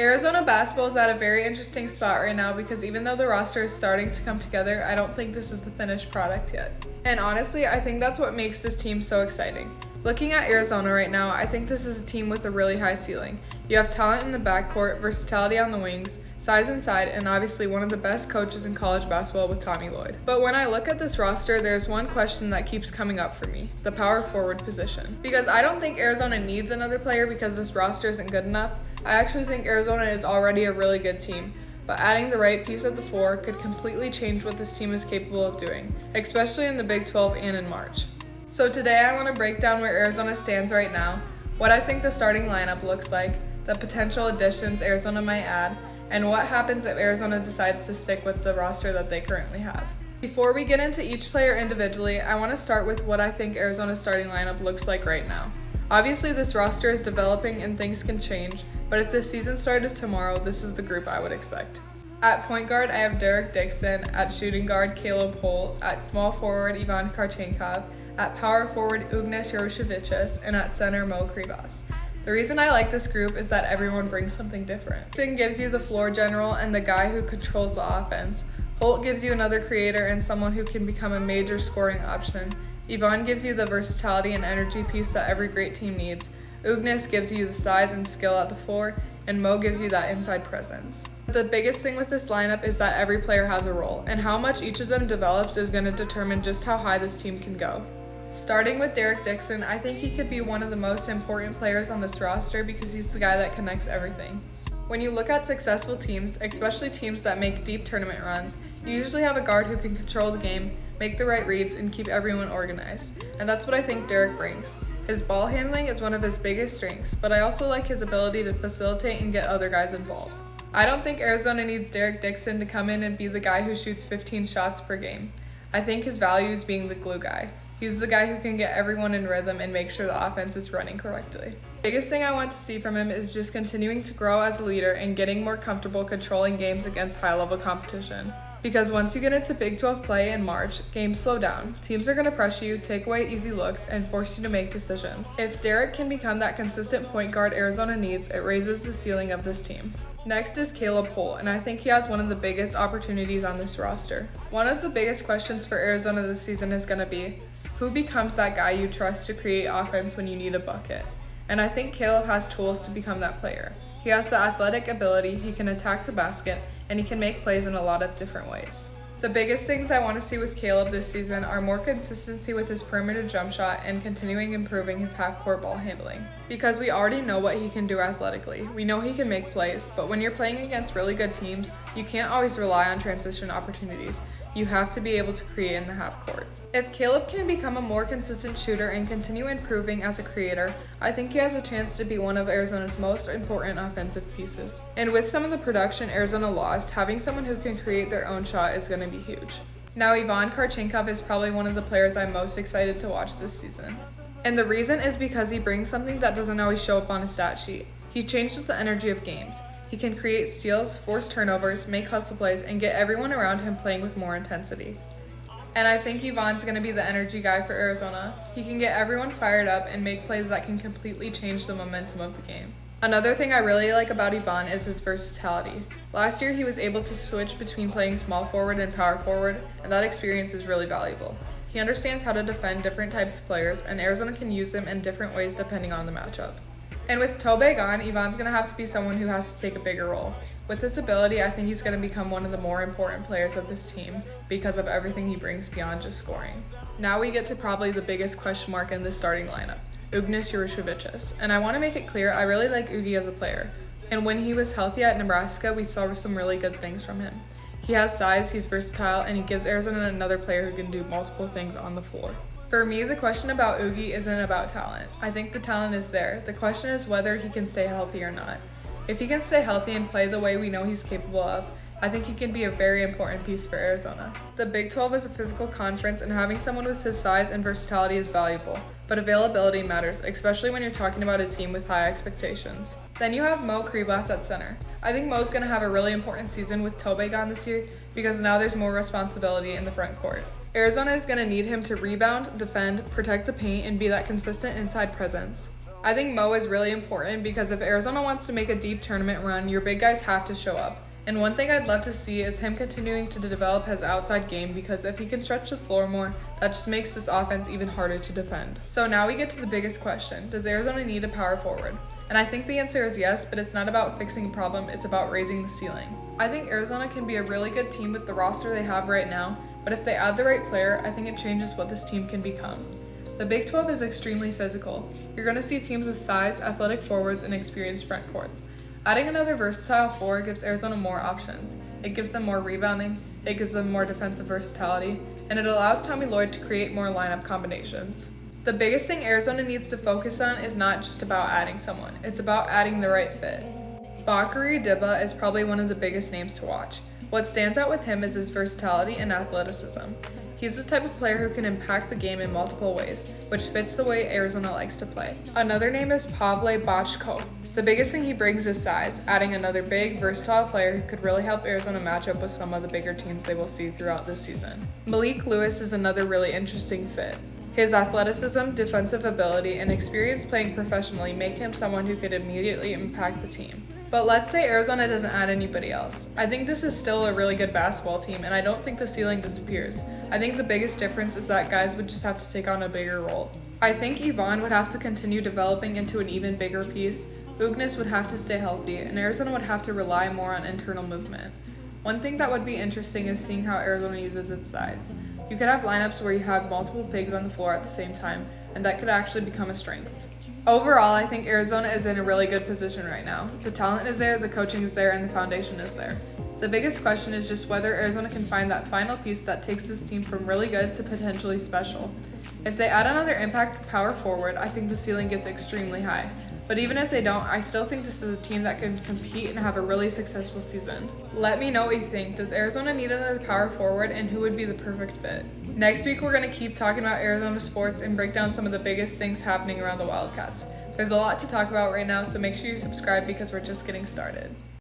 Arizona basketball is at a very interesting spot right now because even though the roster is starting to come together, I don't think this is the finished product yet. And honestly, I think that's what makes this team so exciting. Looking at Arizona right now, I think this is a team with a really high ceiling. You have talent in the backcourt, versatility on the wings, size inside, and obviously one of the best coaches in college basketball with Tommy Lloyd. But when I look at this roster, there's one question that keeps coming up for me, the power forward position. Because I don't think Arizona needs another player because this roster isn't good enough. I actually think Arizona is already a really good team, but adding the right piece at the four could completely change what this team is capable of doing, especially in the Big 12 and in March. So today I want to break down where Arizona stands right now, what I think the starting lineup looks like, the potential additions Arizona might add, and what happens if Arizona decides to stick with the roster that they currently have. Before we get into each player individually, I want to start with what I think Arizona's starting lineup looks like right now. Obviously, this roster is developing and things can change, but if the season started tomorrow, this is the group I would expect. At point guard, I have Dixon. At shooting guard, Holt. At small forward, Kharchenkov. At power forward, Ugnius Jarusevicius. And at center, Krivas. The reason I like this group is that everyone brings something different. Dixon gives you the floor general and the guy who controls the offense. Holt gives you another creator and someone who can become a major scoring option. Ivan gives you the versatility and energy piece that every great team needs. Ugnius gives you the size and skill at the floor, and Mo gives you that inside presence. The biggest thing with this lineup is that every player has a role, and how much each of them develops is going to determine just how high this team can go. Starting with Dixon, I think he could be one of the most important players on this roster because he's the guy that connects everything. When you look at successful teams, especially teams that make deep tournament runs, you usually have a guard who can control the game, make the right reads, and keep everyone organized. And that's what I think Derek brings. His ball handling is one of his biggest strengths, but I also like his ability to facilitate and get other guys involved. I don't think Arizona needs Dixon to come in and be the guy who shoots 15 shots per game. I think his value is being the glue guy. He's the guy who can get everyone in rhythm and make sure the offense is running correctly. The biggest thing I want to see from him is just continuing to grow as a leader and getting more comfortable controlling games against high-level competition. Because once you get into Big 12 play in March, games slow down. Teams are going to pressure you, take away easy looks, and force you to make decisions. If Derek can become that consistent point guard Arizona needs, it raises the ceiling of this team. Next is Holt, and I think he has one of the biggest opportunities on this roster. One of the biggest questions for Arizona this season is going to be, who becomes that guy you trust to create offense when you need a bucket? And I think Caleb has tools to become that player. He has the athletic ability, he can attack the basket, and he can make plays in a lot of different ways. The biggest things I want to see with Caleb this season are more consistency with his perimeter jump shot and continuing improving his half-court ball handling. Because we already know what he can do athletically. We know he can make plays, but when you're playing against really good teams, you can't always rely on transition opportunities. You have to be able to create in the half court. If Caleb can become a more consistent shooter and continue improving as a creator, I think he has a chance to be one of Arizona's most important offensive pieces. And with some of the production Arizona lost, having someone who can create their own shot is going to be huge. Now, Kharchenkov is probably one of the players I'm most excited to watch this season. And the reason is because he brings something that doesn't always show up on a stat sheet. He changes the energy of games. He can create steals, force turnovers, make hustle plays, and get everyone around him playing with more intensity. And I think Ivan's going to be the energy guy for Arizona. He can get everyone fired up and make plays that can completely change the momentum of the game. Another thing I really like about Ivan is his versatility. Last year he was able to switch between playing small forward and power forward, and that experience is really valuable. He understands how to defend different types of players, and Arizona can use him in different ways depending on the matchup. And with Tobe gone, Ivan's going to have to be someone who has to take a bigger role. With this ability, I think he's going to become one of the more important players of this team because of everything he brings beyond just scoring. Now we get to probably the biggest question mark in the starting lineup, Ugnius Jarusevicius. And I want to make it clear, I really like Ugi as a player. And when he was healthy at Nebraska, we saw some really good things from him. He has size, he's versatile, and he gives Arizona another player who can do multiple things on the floor. For me, the question about Ugi isn't about talent. I think the talent is there. The question is whether he can stay healthy or not. If he can stay healthy and play the way we know he's capable of, I think he can be a very important piece for Arizona. The Big 12 is a physical conference, and having someone with his size and versatility is valuable, but availability matters, especially when you're talking about a team with high expectations. Then you have Krivas at center. I think Mo's going to have a really important season with Tobe gone this year because now there's more responsibility in the front court. Arizona is going to need him to rebound, defend, protect the paint, and be that consistent inside presence. I think Mo is really important because if Arizona wants to make a deep tournament run, your big guys have to show up. And one thing I'd love to see is him continuing to develop his outside game, because if he can stretch the floor more, that just makes this offense even harder to defend. So now we get to the biggest question. Does Arizona need a power forward? And I think the answer is yes, but it's not about fixing a problem, it's about raising the ceiling. I think Arizona can be a really good team with the roster they have right now, but if they add the right player, I think it changes what this team can become. The Big 12 is extremely physical. You're going to see teams with size, athletic forwards, and experienced front courts. Adding another versatile four gives Arizona more options. It gives them more rebounding, it gives them more defensive versatility, and it allows Tommy Lloyd to create more lineup combinations. The biggest thing Arizona needs to focus on is not just about adding someone, it's about adding the right fit. Bakary Diba is probably one of the biggest names to watch. What stands out with him is his versatility and athleticism. He's the type of player who can impact the game in multiple ways, which fits the way Arizona likes to play. Another name is Pavle Bachko. The biggest thing he brings is size, adding another big, versatile player who could really help Arizona match up with some of the bigger teams they will see throughout this season. Malik Lewis is another really interesting fit. His athleticism, defensive ability, and experience playing professionally make him someone who could immediately impact the team. But let's say Arizona doesn't add anybody else. I think this is still a really good basketball team, and I don't think the ceiling disappears. I think the biggest difference is that guys would just have to take on a bigger role. I think Yvonne would have to continue developing into an even bigger piece, Ugnius would have to stay healthy, and Arizona would have to rely more on internal movement. One thing that would be interesting is seeing how Arizona uses its size. You could have lineups where you have multiple bigs on the floor at the same time, and that could actually become a strength. Overall, I think Arizona is in a really good position right now. The talent is there, the coaching is there, and the foundation is there. The biggest question is just whether Arizona can find that final piece that takes this team from really good to potentially special. If they add another impact power forward, I think the ceiling gets extremely high. But even if they don't, I still think this is a team that can compete and have a really successful season. Let me know what you think. Does Arizona need another power forward, and who would be the perfect fit? Next week, we're going to keep talking about Arizona sports and break down some of the biggest things happening around the Wildcats. There's a lot to talk about right now, so make sure you subscribe because we're just getting started.